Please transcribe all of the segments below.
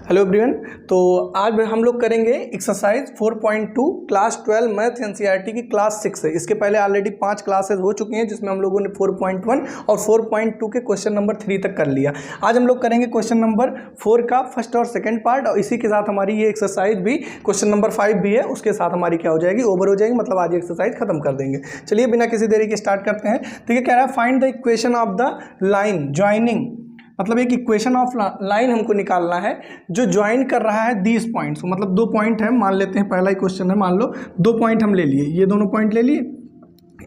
Hello everyone. तो आज हम लोग करेंगे एक्सरसाइज 4.2 क्लास 12 मैथ एनसीईआरटी की क्लास 6 है। इसके पहले ऑलरेडी 5 क्लासेस हो चुकी हैं जिसमें हम लोगों ने 4.1 और 4.2 के क्वेश्चन नंबर 3 तक कर लिया। आज हम लोग करेंगे क्वेश्चन नंबर 4 का फर्स्ट और सेकंड पार्ट, और इसी के साथ हमारी ये एक्सरसाइज भी क्वेश्चन नंबर 5 भी है, उसके साथ हमारी क्या हो जाएगी, ओवर हो जाएगी। मतलब आज ये एक्सरसाइज खत्म कर देंगे। चलिए बिना किसी देरी के स्टार्ट करते हैं। तो ये कह रहा है find the equation of the line joining, मतलब एक इक्वेशन ऑफ लाइन हमको निकालना है जो ज्वाइन कर रहा है दीज पॉइंट्स। मतलब 2 पॉइंट है, मान लेते हैं पहला ही क्वेश्चन है, मान लो 2 पॉइंट हम ले लिए, ये दोनों पॉइंट ले लिए,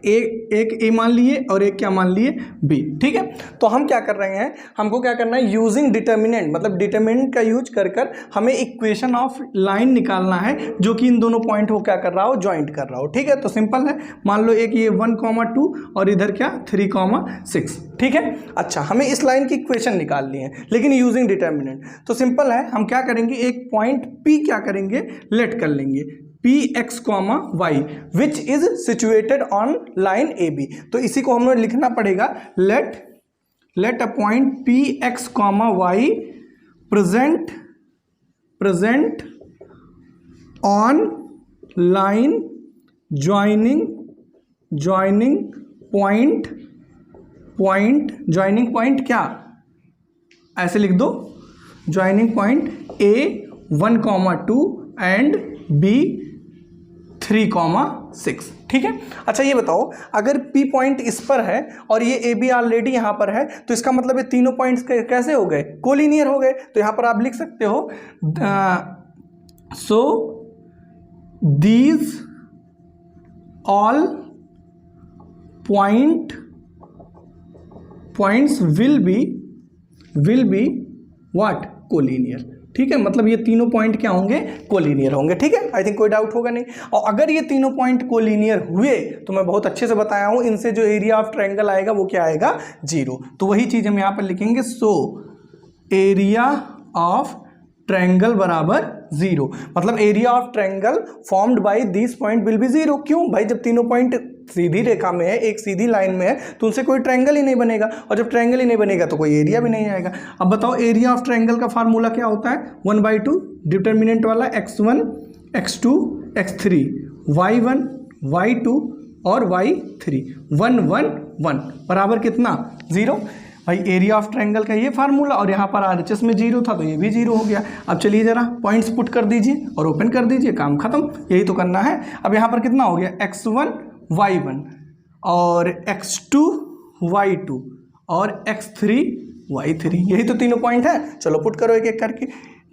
एक ए मान लिए और एक क्या मान लिए, बी। ठीक है, तो हम क्या कर रहे हैं, हमको क्या करना है, यूजिंग डिटर्मिनेंट, मतलब डिटर्मिनेंट का यूज कर हमें इक्वेशन ऑफ लाइन निकालना है जो कि इन दोनों पॉइंट को क्या कर रहा हो, ज्वाइंट कर रहा हो। ठीक है, तो सिंपल है, मान लो एक ये 1,2 और इधर क्या 3,6। ठीक है, अच्छा हमें इस लाइन की इक्वेशन निकालनी है लेकिन यूजिंग डिटर्मिनेंट। तो सिंपल है, हम क्या करेंगे, एक पॉइंट पी क्या करेंगे, लेट कर लेंगे P X comma Y which is situated on line A B. तो इसी को हमें लिखना पड़ेगा, let a point P X comma Y present on line joining point क्या, ऐसे लिख दो, joining point A 1,2 and B 3,6। ठीक है, अच्छा ये बताओ, अगर P पॉइंट इस पर है और ये ए बी ऑलरेडी यहाँ पर है, तो इसका मतलब ये तीनों पॉइंट्स कैसे हो गए, कोलिनियर हो गए। तो यहाँ पर आप लिख सकते हो, so these all points will be what, collinear. ठीक है, मतलब ये तीनों पॉइंट क्या होंगे, कोलिनियर होंगे। ठीक है, आई थिंक कोई डाउट होगा नहीं। और अगर ये तीनों पॉइंट कोलिनियर हुए तो मैं बहुत अच्छे से बताया हूं, इनसे जो एरिया ऑफ ट्रायंगल आएगा वो क्या आएगा, 0। तो वही चीज हम यहां पर लिखेंगे, सो एरिया ऑफ ट्रायंगल बराबर 0। मतलब area of triangle formed by this point will be 0। क्यों भाई, जब तीनों पॉइंट सीधी रेखा में है, एक सीधी लाइन में है, तो उनसे कोई ट्रायंगल ही नहीं बनेगा, और जब ट्रायंगल ही नहीं बनेगा तो कोई एरिया भी नहीं आएगा। अब बताओ, एरिया ऑफ ट्रायंगल का फार्मूला क्या होता है, 1/2 डिटर्मिनेंट वाला, x1 x2 x3 y1 y2 और y3, 1 1 1 बराबर कितना, 0। भाई एरिया ऑफ ट्रायंगल का ये फार्मूला, और यहाँ पर RHS में 0 था तो ये भी 0 हो गया। अब चलिए जरा पॉइंट्स पुट कर दीजिए और ओपन कर दीजिए, काम खत्म। यही तो करना है। अब यहाँ पर कितना हो गया, x1 y1 और x2 y2 और x3 y3, यही तो तीनों पॉइंट है। चलो पुट करो एक एक करके।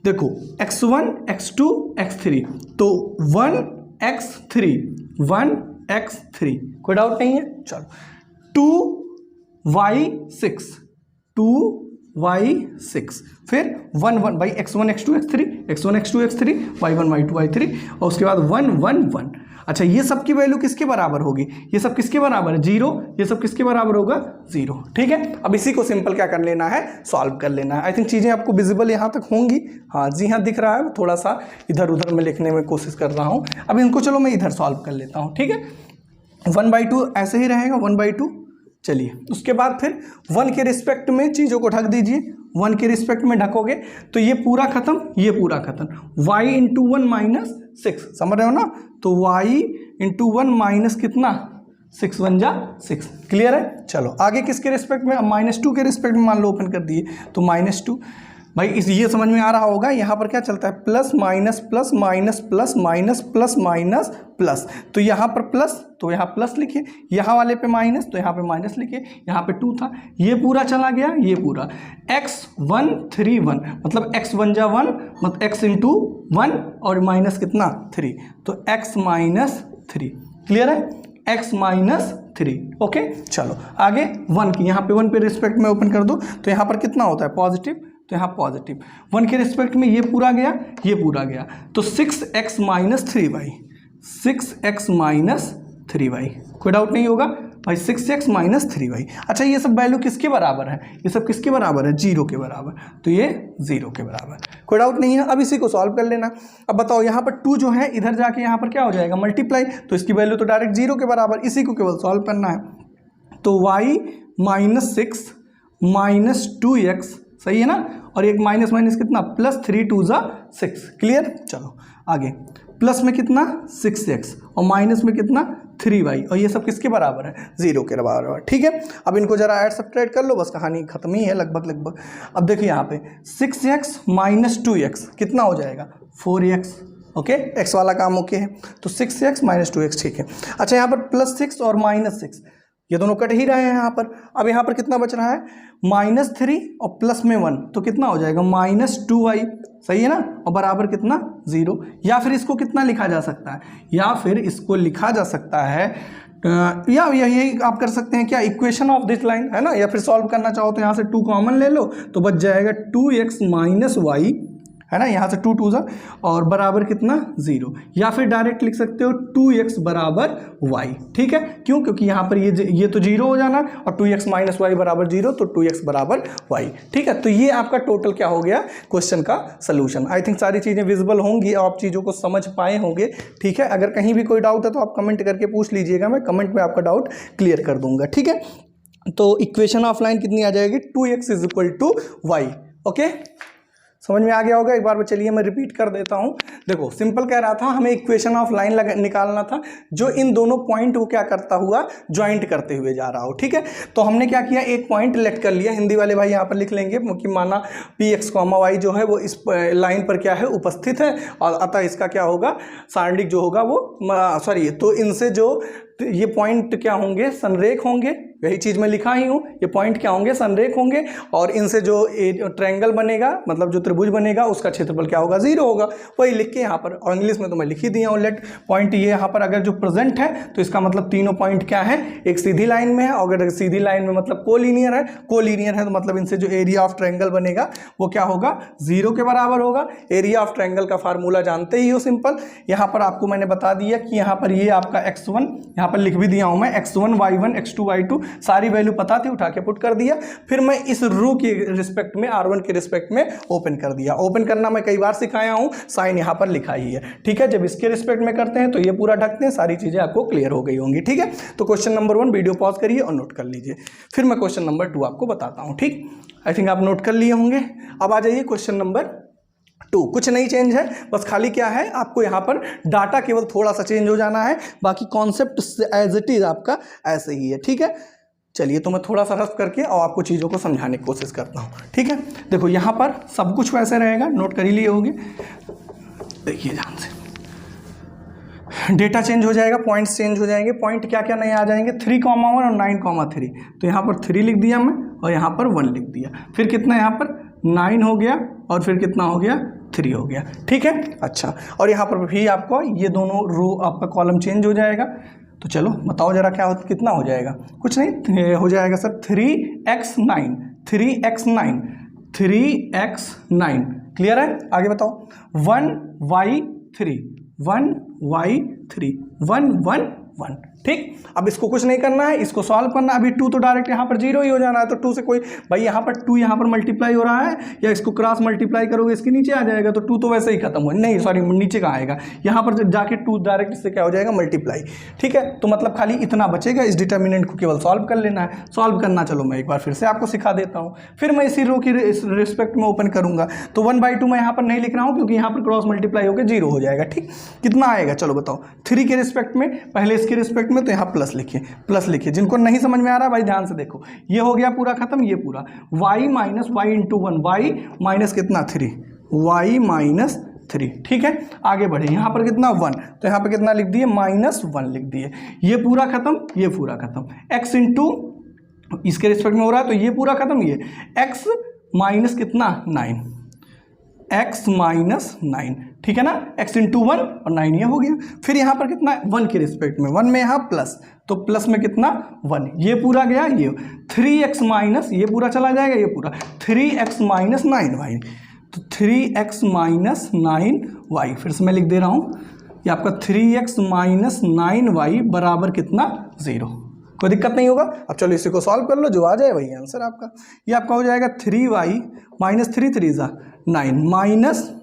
देखो x1 x2 x3, तो 1x3, कोई डाउट नहीं है। चलो 2y6, फिर 1 1 भाई x1 x2 x3 y1 y2 y3, और उसके बाद 1 1 1। अच्छा ये सब की वैल्यू किसके बराबर होगी, ये सब किसके बराबर है, 0। ये सब किसके बराबर होगा, 0। ठीक है, अब इसी को सिंपल क्या कर लेना है, सॉल्व कर लेना है। आई थिंक चीज़ें आपको विजिबल यहाँ तक होंगी। हाँ जी हाँ, दिख रहा है, थोड़ा सा इधर उधर में लिखने में कोशिश कर रहा हूँ। अब इनको चलो मैं इधर सॉल्व कर लेता हूँ। ठीक है, 1/2 ऐसे ही रहेगा, 1/2। चलिए उसके बाद फिर 1 के रिस्पेक्ट में चीज़ों को ढक दीजिए। 1 के रिस्पेक्ट में ढकोगे तो ये पूरा खत्म, ये पूरा खत्म। y इंटू 1 - 6, समझ रहे हो ना। तो y इंटू 1 - कितना, 6 1 जा 6। क्लियर है। चलो आगे किसके रिस्पेक्ट में, -2 के रिस्पेक्ट में मान लो ओपन कर दिए, तो -2। भाई इस ये समझ में आ रहा होगा, यहाँ पर क्या चलता है, plus minus plus minus plus minus plus minus plus. तो यहाँ पर प्लस, तो यहाँ प्लस लिखिए, यहाँ वाले पे माइनस, तो यहाँ पे माइनस लिखिए। यहाँ पे 2 था, ये पूरा चला गया, ये पूरा x1 3 1, मतलब x 1 जा 1, मतलब x इंटू 1 और माइनस कितना 3, तो x -3। क्लियर है, x -3। ओके चलो आगे 1 की, यहाँ पे 1 पे रिस्पेक्ट में ओपन कर दो, तो यहाँ पर कितना होता है, पॉजिटिव, तो यहाँ पॉजिटिव। 1 के रिस्पेक्ट में ये पूरा गया, ये पूरा गया, तो 6x - 3y, 6x - 3y। कोई डाउट नहीं होगा भाई, 6x - 3y। अच्छा ये सब वैल्यू किसके बराबर है, ये सब किसके बराबर है, 0 के बराबर, तो ये 0 के बराबर, कोई डाउट नहीं है। अब इसी को सॉल्व कर लेना। अब बताओ यहाँ पर 2 जो है इधर जाके यहाँ पर क्या हो जाएगा, मल्टीप्लाई, तो इसकी वैल्यू तो डायरेक्ट 0 के बराबर, इसी को केवल सॉल्व करना है। तो y -6 -2x सही है ना, और एक माइनस माइनस कितना प्लस 3 2 ज़ा 6। क्लियर, चलो आगे। प्लस में कितना 6x और माइनस में कितना 3y, और ये सब किसके बराबर है 0 के बराबर। ठीक है, अब इनको जरा ऐड सब्ट्रैक्ट कर लो, बस कहानी खत्म ही है लगभग। अब देखिए यहाँ पे 6x माइनस 2x कितना हो जाएगा 4x। ओके, x वाला काम ओके है, तो 6x माइनस 2x ठीक है। अच्छा, यहाँ पर +6 और -6 ये दोनों कट ही रहे हैं यहाँ पर। अब यहाँ पर कितना बच रहा है -3 और प्लस में 1, तो कितना हो जाएगा -2y। सही है ना, और बराबर कितना 0। या फिर इसको कितना लिखा जा सकता है, या फिर इसको लिखा जा सकता है या यही आप कर सकते हैं क्या, इक्वेशन ऑफ दिस लाइन है ना, या फिर सॉल्व करना चाहो तो यहाँ से 2 कॉमन ले लो तो बच जाएगा 2x माइनस वाई, है ना, यहाँ से 2 2 ज़ा और बराबर कितना 0। या फिर डायरेक्ट लिख सकते हो 2x बराबर y। ठीक है, क्यों, क्योंकि यहाँ पर ये तो 0 हो जाना, और 2x माइनस वाई बराबर 0, तो 2x बराबर y। ठीक है, तो ये आपका टोटल क्या हो गया क्वेश्चन का सलूशन। आई थिंक सारी चीज़ें विजिबल होंगी, आप चीज़ों को समझ पाए होंगे। ठीक है, अगर कहीं भी कोई डाउट है तो आप कमेंट करके पूछ लीजिएगा, मैं कमेंट में आपका डाउट क्लियर कर दूंगा। ठीक है, तो इक्वेशन ऑफ लाइन कितनी आ जाएगी 2x = y। ओके, समझ में आ गया होगा। एक बार चलिए मैं रिपीट कर देता हूँ। देखो, सिंपल कह रहा था, हमें इक्वेशन ऑफ लाइन निकालना था जो इन दोनों पॉइंट को क्या करता हुआ ज्वाइंट करते हुए जा रहा हो। ठीक है, तो हमने क्या किया, एक पॉइंट लेट कर लिया। हिंदी वाले भाई यहाँ पर लिख लेंगे कि माना px, y जो है वो इस लाइन पर क्या है उपस्थित है, और अतः इसका क्या होगा सारणिक जो होगा वो तो इनसे जो ये पॉइंट क्या होंगे संरेख होंगे। यही चीज़ मैं लिखा ही हूँ, ये पॉइंट क्या होंगे संरेख होंगे, और इनसे जो ट्रायंगल बनेगा, मतलब जो त्रिभुज बनेगा, उसका क्षेत्रफल क्या होगा 0 होगा। वही लिख के यहाँ पर, और इंग्लिश में तो मैं लिख ही दिया हूँ लेट पॉइंट। ये यहाँ पर अगर जो प्रेजेंट है तो इसका मतलब तीनों पॉइंट क्या है एक सीधी लाइन में है, और अगर सीधी लाइन में मतलब कोलिनियर है तो मतलब इनसे जो एरिया ऑफ ट्रायंगल बनेगा वो क्या होगा 0 के बराबर होगा। एरिया ऑफ ट्रायंगल का फार्मूला जानते ही हो, सिंपल। यहाँ पर आपको मैंने बता दिया कि यहाँ पर ये आपका x1 यहाँ पर लिख भी दिया हूँ मैं, x1 y1 x2 y2 सारी वैल्यू पता थी, उठा के पुट कर दिया। फिर मैं इस रो के रिस्पेक्ट में r1 के रिस्पेक्ट में ओपन कर दिया। ओपन करना मैं कई बार सिखाया हूँ, साइन यहाँ पर लिखा ही है। ठीक है, जब इसके रिस्पेक्ट में करते हैं तो ये पूरा ढकते हैं, सारी चीजें आपको क्लियर हो गई होंगी। ठीक है, तो क्वेश्चन नंबर 1 वीडियो पॉज करिए और नोट कर लीजिए, फिर मैं क्वेश्चन नंबर 2 आपको बताता हूँ। ठीक, आई थिंक आप नोट कर लिए होंगे। अब आ जाइए क्वेश्चन नंबर 2। कुछ नहीं चेंज है, बस खाली क्या है आपको यहाँ पर डाटा केवल थोड़ा सा चेंज हो जाना है, बाकी कॉन्सेप्ट एज इट इज आपका ऐसे ही है। ठीक है, चलिए तो मैं थोड़ा सा रफ करके और आपको चीज़ों को समझाने की कोशिश करता हूँ। ठीक है, देखो यहाँ पर सब कुछ वैसे रहेगा, नोट कर ही लिए होंगे। देखिए ध्यान से, डेटा चेंज हो जाएगा, पॉइंट्स चेंज हो जाएंगे। पॉइंट क्या क्या नए आ जाएंगे 3,1 और 9,3। तो यहाँ पर 3 लिख दिया मैं और यहाँ पर 1 लिख दिया। फिर कितना यहाँ पर 9 हो गया और फिर कितना हो गया 3 हो गया। ठीक है, अच्छा, और यहाँ पर भी आपको ये दोनों रो आपका कॉलम चेंज हो जाएगा। तो चलो बताओ जरा क्या कितना हो जाएगा। कुछ नहीं हो जाएगा सर 3x9 क्लियर है। आगे बताओ 1y3 1 ठीक। अब इसको कुछ नहीं करना है, इसको सॉल्व करना। अभी 2 तो डायरेक्ट यहाँ पर 0 ही हो जाना है, तो 2 से कोई भाई यहाँ पर 2 यहाँ पर मल्टीप्लाई हो रहा है, या इसको क्रॉस मल्टीप्लाई करोगे इसके नीचे आ जाएगा, तो 2 तो वैसे ही खत्म हो, नहीं सॉरी नीचे कहाँ आएगा, यहाँ पर जाके 2 डायरेक्ट इससे क्या हो जाएगा मल्टीप्लाई। ठीक है, तो मतलब खाली इतना बचेगा, इस डिटर्मिनेंट को केवल सॉल्व कर लेना है। सॉल्व करना चलो मैं एक बार फिर से आपको सिखा देता हूँ, फिर मैं इसी रो की रिस्पेक्ट में ओपन करूँगा। तो 1/2 मैं यहाँ पर नहीं लिख रहा हूँ क्योंकि यहाँ पर क्रॉस मल्टीप्लाई होकर 0 हो जाएगा। ठीक, कितना आएगा चलो बताओ 3 के रिस्पेक्ट में, पहले इसके रिस्पेक्ट में, तो यहाँ प्लस लिखिए। जिनको नहीं समझ में आ रहा भाई ध्यान से देखो, ये हो गया पूरा खत्म, ये पूरा y minus Y into 1, y minus कितना 3, y माइनस 3। ठीक है, आगे बढ़े, यहाँ पर कितना 1, तो यहाँ पर कितना लिख दिए -1 लिख दिए। ये पूरा खत्म, ये पूरा खत्म, x इंटू इसके रिस्पेक्ट में हो रहा है तो ये पूरा खत्म, ये x माइनस कितना 9, x माइनस 9। ठीक है ना, x इंटू 1 और 9 ये हो गया। फिर यहाँ पर कितना 1 के रिस्पेक्ट में, 1 में यहाँ प्लस, तो प्लस में कितना 1, ये पूरा गया, ये 3x माइनस, ये पूरा चला जाएगा, ये पूरा 3x माइनस 9y, तो 3x माइनस 9y। फिर से मैं लिख दे रहा हूँ, ये आपका 3x माइनस 9y बराबर कितना 0। कोई दिक्कत नहीं होगा। अब चलो इसी को सॉल्व कर लो, जो आ जाए वही आंसर आपका। ये आपका हो जाएगा 3y माइनस 3 3 9 माइनस,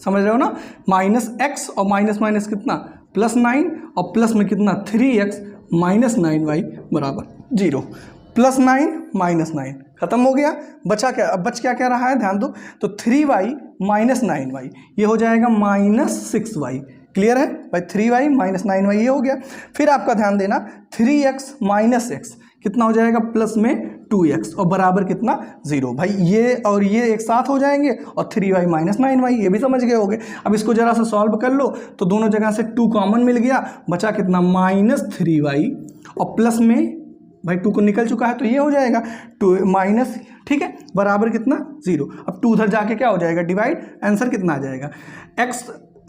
समझ रहे हो ना, माइनस x और माइनस माइनस कितना +9 और प्लस में कितना 3x माइनस 9y बराबर 0। +9 -9 खत्म हो गया। बचा क्या, अब बच क्या रहा है ध्यान दो, तो 3y माइनस 9y ये हो जाएगा माइनस 6y। क्लियर है भाई, 3y माइनस 9y ये हो गया। फिर आपका ध्यान देना 3x माइनस x कितना हो जाएगा, प्लस में 2x और बराबर कितना 0। भाई ये और ये एक साथ हो जाएंगे और 3y माइनस 9y ये भी समझ गए होगे। अब इसको जरा सा सॉल्व कर लो तो दोनों जगह से 2 कॉमन मिल गया, बचा कितना माइनस 3y और प्लस में भाई 2 को निकल चुका है तो ये हो जाएगा 2 माइनस, ठीक है, बराबर कितना 0। अब 2 उधर जाके क्या हो जाएगा डिवाइड, आंसर कितना आ जाएगा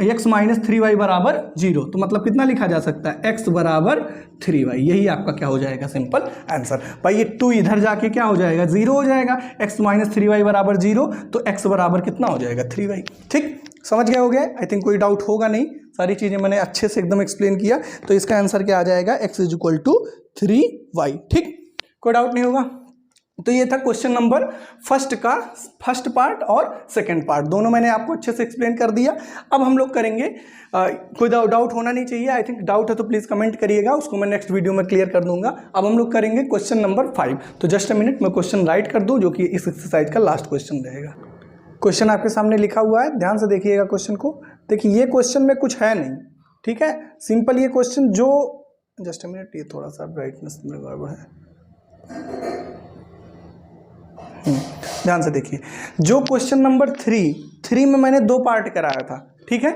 x माइनस 3y बराबर 0। तो मतलब कितना लिखा जा सकता है, x बराबर 3y, यही आपका क्या हो जाएगा सिंपल आंसर। भाई ये 2 इधर जाके क्या हो जाएगा 0 हो जाएगा, x माइनस 3y बराबर 0 तो x बराबर कितना हो जाएगा 3y। ठीक, समझ गए हो गया, आई थिंक कोई डाउट होगा नहीं, सारी चीज़ें मैंने अच्छे से एकदम एक्सप्लेन किया। तो इसका आंसर क्या आ जाएगा, x is equal to 3y। ठीक, कोई डाउट नहीं होगा। तो ये था क्वेश्चन नंबर फर्स्ट का फर्स्ट पार्ट और सेकंड पार्ट, दोनों मैंने आपको अच्छे से एक्सप्लेन कर दिया। अब हम लोग करेंगे कोई डाउट होना नहीं चाहिए, आई थिंक डाउट है तो प्लीज़ कमेंट करिएगा, उसको मैं नेक्स्ट वीडियो में क्लियर कर दूंगा। अब हम लोग करेंगे क्वेश्चन नंबर 5। तो जस्ट अ मिनट मैं क्वेश्चन राइट कर दूँ जो कि इस एक्सरसाइज का लास्ट क्वेश्चन रहेगा। क्वेश्चन आपके सामने लिखा हुआ है, ध्यान से देखिएगा क्वेश्चन को। देखिए ये क्वेश्चन में कुछ है नहीं, ठीक है, सिंपल ये क्वेश्चन जो, जस्ट अ मिनट, ये थोड़ा सा ब्राइटनेस में गड़बड़ है। ध्यान से देखिए, जो क्वेश्चन नंबर 3 में मैंने 2 पार्ट कराया था, ठीक है,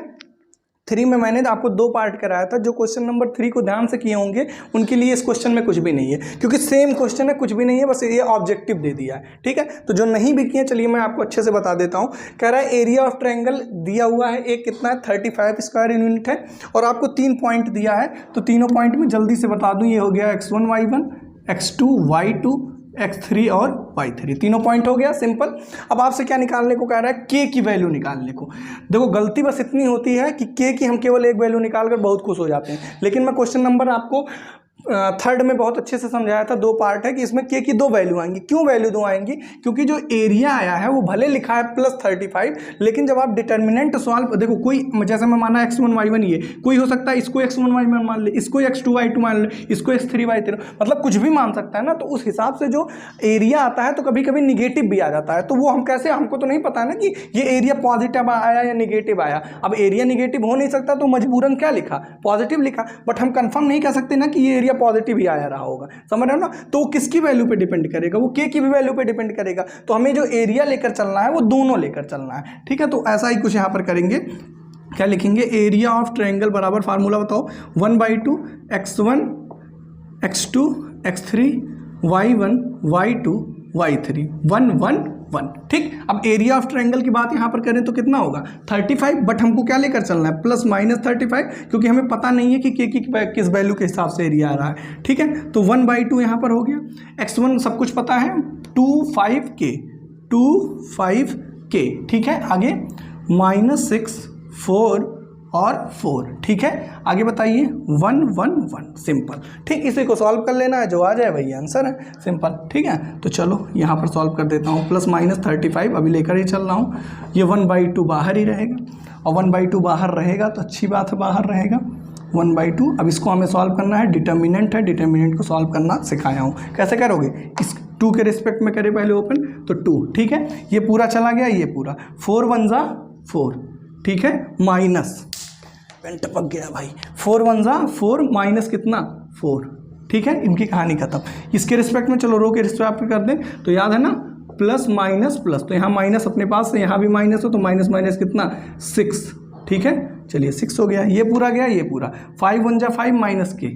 3 में मैंने आपको 2 पार्ट कराया था। जो क्वेश्चन नंबर 3 को ध्यान से किए होंगे उनके लिए इस क्वेश्चन में कुछ भी नहीं है, क्योंकि सेम क्वेश्चन है, कुछ भी नहीं है, बस ये ऑब्जेक्टिव दे दिया है। ठीक है, तो जो नहीं भी किए चलिए मैं आपको अच्छे से बता देता हूँ। कह रहा है एरिया ऑफ ट्रायंगल दिया हुआ है, एक कितना है 35 स्क्वायर यूनिट है, और आपको 3 पॉइंट दिया है। तो तीनों पॉइंट में जल्दी से बता दूँ, ये हो गया x1 y1, x2 y2, x3 और y3, तीनों पॉइंट हो गया सिंपल। अब आपसे क्या निकालने को कह रहा है, k की वैल्यू निकालने को। देखो गलती बस इतनी होती है कि k की हम केवल एक वैल्यू निकालकर बहुत खुश हो जाते हैं, लेकिन मैं क्वेश्चन नंबर आपको 3rd में बहुत अच्छे से समझाया था, 2 पार्ट है कि इसमें k की 2 वैल्यू आएंगी। क्यों वैल्यू 2 आएंगी, क्योंकि जो एरिया आया है वो भले लिखा है प्लस 35, लेकिन जब आप डिटर्मिनेंट सॉल्व, देखो कोई जैसे मैं माना x1 y1 ये कोई हो सकता है, इसको x1 y1 मान ले, इसको x2 y2 मान ले, इसको x3 y3, मतलब कुछ भी मान सकता है ना। तो उस हिसाब से जो एरिया आता है तो कभी कभी निगेटिव भी आ जाता है, तो वो हम कैसे, हमको तो नहीं पता है ना कि ये एरिया पॉजिटिव आया या निगेटिव आया। अब एरिया निगेटिव हो नहीं सकता तो मजबूरन क्या लिखा, पॉजिटिव लिखा, बट हम कंफर्म नहीं कह सकते ना कि ये एरिया पॉजिटिव ही आया रहा होगा, समझ रहे हो ना। तो वो किसकी वैल्यू पे डिपेंड करेगा, वो k की भी वैल्यू पे डिपेंड करेगा। तो हमें जो एरिया लेकर चलना है वो दोनों लेकर चलना है, ठीक है। तो ऐसा ही कुछ यहाँ पर करेंगे, क्या लिखेंगे, एरिया ऑफ ट्रायंगल बराबर, फार्मूला बताओ, 1/2 x1 x2 x3 y1 y2 y3 1 1 1। ठीक, अब एरिया ऑफ ट्रायंगल की बात यहाँ पर करें तो कितना होगा 35, बट हमको क्या लेकर चलना है प्लस माइनस 35, क्योंकि हमें पता नहीं है कि k की किस वैल्यू के हिसाब से एरिया आ रहा है। ठीक है, तो 1/2 यहाँ पर हो गया। x1 सब कुछ पता है 25k, ठीक है, आगे -6 4 और 4, ठीक है, आगे बताइए 1 1 1, सिंपल। ठीक, इसी को सॉल्व कर लेना है, जो आ जाए वही आंसर है, सिंपल। ठीक है, तो चलो यहाँ पर सॉल्व कर देता हूँ। प्लस माइनस 35 अभी लेकर ही चल रहा हूँ, ये 1/2 बाहर ही रहेगा, और 1/2 बाहर रहेगा तो अच्छी बात है, बाहर रहेगा 1/2। अब इसको हमें सॉल्व करना है, डिटर्मिनेंट है, डिटर्मिनेंट को सॉल्व करना सिखाया हूँ। कैसे करोगे, इस 2 के रिस्पेक्ट में करें पहले ओपन, तो 2, ठीक है, ये पूरा चला गया, ये पूरा 4 1 जा 4, ठीक है, माइनस, पेन टपक गया भाई, 4 1 जा 4 माइनस कितना 4, ठीक है, इनकी कहानी खत्म। इसके रिस्पेक्ट में चलो रो के रिस्पेक्ट पे कर दें, तो याद है ना प्लस माइनस प्लस, तो यहाँ माइनस अपने पास से, यहाँ भी माइनस हो तो माइनस माइनस कितना 6, ठीक है, चलिए 6 हो गया, ये पूरा गया, ये पूरा 5 1 जा 5 माइनस के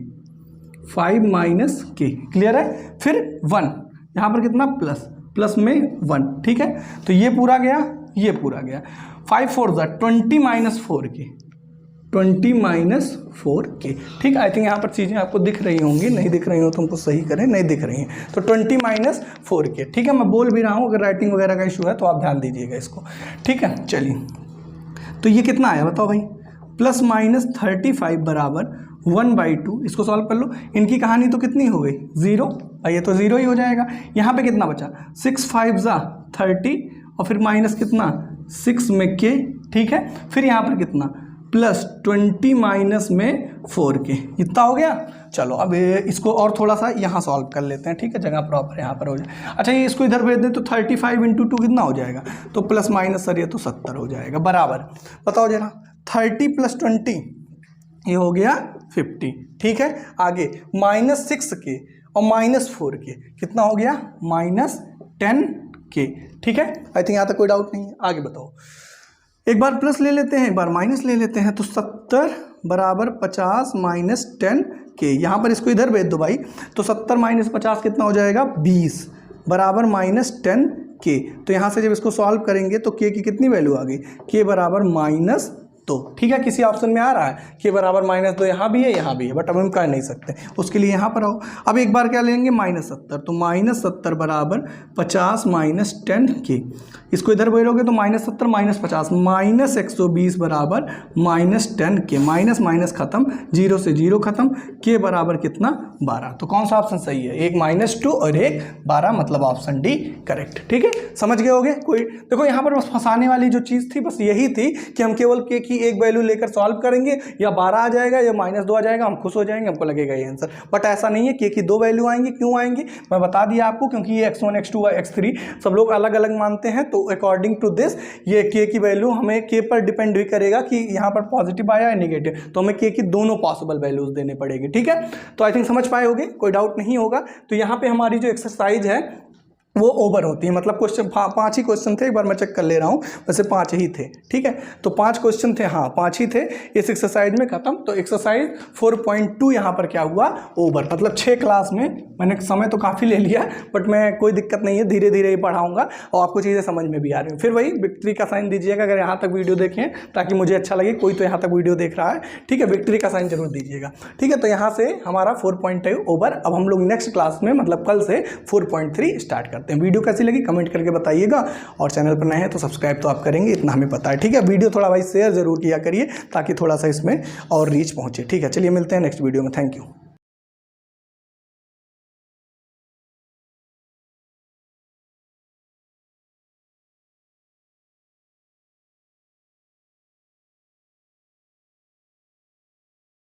5 माइनस के, क्लियर है। फिर 1 यहाँ पर कितना प्लस में 1, ठीक है, तो ये पूरा गया, ये पूरा गया, 5 4 जा 20 माइनस 4 के, 20 माइनस 4k। ठीक, आई थिंक यहाँ पर चीज़ें आपको दिख रही होंगी, नहीं दिख रही हो तो हमको सही करें, नहीं दिख रही हैं, तो 20 माइनस 4k। ठीक है, मैं बोल भी रहा हूँ, अगर राइटिंग वगैरह का इशू है तो आप ध्यान दीजिएगा इसको। ठीक है, चलिए, तो ये कितना आया बताओ भाई, प्लस माइनस 35 बराबर 1/2, इसको सॉल्व कर लो। इनकी कहानी तो कितनी हो गई 0, ये तो 0 ही हो जाएगा। यहाँ पे कितना बचा 6 5 जा 30, और फिर माइनस कितना 6 में k, ठीक है, फिर यहाँ पर कितना प्लस 20 माइनस में 4k। इतना हो गया। चलो अब इसको और थोड़ा सा यहाँ सॉल्व कर लेते हैं, ठीक है, जगह प्रॉपर यहाँ पर हो जाए। अच्छा ये इसको इधर भेज दें तो 35 इंटू 2 कितना हो जाएगा, तो प्लस माइनस सर ये तो 70 हो जाएगा, बराबर। बताओ जरा 30 + 20 ये हो गया 50, ठीक है। आगे -6k और -4k कितना हो गया, -10k, ठीक है। आई थिंक यहाँ तक कोई डाउट नहीं है। आगे बताओ, एक बार प्लस ले लेते हैं, एक बार माइनस ले लेते हैं, तो 70 बराबर 50 - 10k। यहाँ पर इसको इधर भेज दो भाई, तो 70 - 50 कितना हो जाएगा, 20 बराबर -10k। तो यहाँ से जब इसको सॉल्व करेंगे तो k की कितनी वैल्यू आ गई, k बराबर -2, ठीक है। किसी ऑप्शन में आ रहा है k बराबर -2, यहाँ भी है, बट अब हम कर नहीं सकते, उसके लिए यहाँ पर आओ। अब एक बार क्या लेंगे, -70, तो -70 बराबर 50 - 10k। इसको इधर बोलोगे तो -70 - 50 -120 बराबर -10k। माइनस माइनस खत्म, 0 से 0 खत्म, k बराबर कितना, 12। तो कौन सा ऑप्शन सही है, एक -2 और एक 12, मतलब ऑप्शन डी करेक्ट, ठीक है। समझ गए होगे। कोई देखो यहाँ पर बस फंसाने वाली जो चीज़ थी बस यही थी कि हम केवल k की एक वैल्यू लेकर सॉल्व करेंगे, या 12 आ जाएगा या -2 आ जाएगा, हम खुश हो जाएंगे, हमको लगेगा ये आंसर। बट ऐसा नहीं है, k की 2 वैल्यू आएंगी। क्यों आएंगी मैं बता दिया आपको, क्योंकि ये x1 x2 x3 सब लोग अलग अलग मानते हैं। तो अकॉर्डिंग टू दिस ये k की वैल्यू हमें k पर डिपेंड भी करेगा कि यहाँ पर पॉजिटिव आया या नेगेटिव, तो हमें k की दोनों पॉसिबल वैल्यूज देने पड़ेगी, ठीक है। तो आई थिंक समझ पाए होगे, कोई डाउट नहीं होगा। तो यहाँ पे हमारी जो एक्सरसाइज है वो ओवर होती है, मतलब क्वेश्चन 5 ही क्वेश्चन थे, एक बार मैं चेक कर ले रहा हूँ, वैसे 5 ही थे, ठीक है। तो 5 क्वेश्चन थे, हाँ 5 ही थे, इस एक्सरसाइज में खत्म। तो एक्सरसाइज 4.2 यहाँ पर क्या हुआ, ओवर। मतलब 6 क्लास में मैंने समय तो काफ़ी ले लिया, बट मैं कोई दिक्कत नहीं है, धीरे धीरे ही पढ़ाऊँगा और आपको चीज़ें समझ में भी आ रही हैं। फिर वही विक्ट्री का साइन दीजिएगा अगर यहाँ तक वीडियो देखें, ताकि मुझे अच्छा लगे, कोई तो यहाँ तक वीडियो देख रहा है, ठीक है, विक्ट्री का साइन जरूर दीजिएगा, ठीक है। तो यहाँ से हमारा 4.2 ओवर। अब हम लोग नेक्स्ट क्लास में मतलब कल से 4.3 स्टार्ट करते हैं। वीडियो कैसी लगी कमेंट करके बताइएगा, और चैनल पर नए हैं तो सब्सक्राइब तो आप करेंगे, इतना हमें पता है, ठीक है। वीडियो थोड़ा भाई शेयर जरूर किया करिए ताकि थोड़ा सा इसमें और रीच पहुंचे, ठीक है। चलिए मिलते हैं नेक्स्ट वीडियो में, थैंक यू।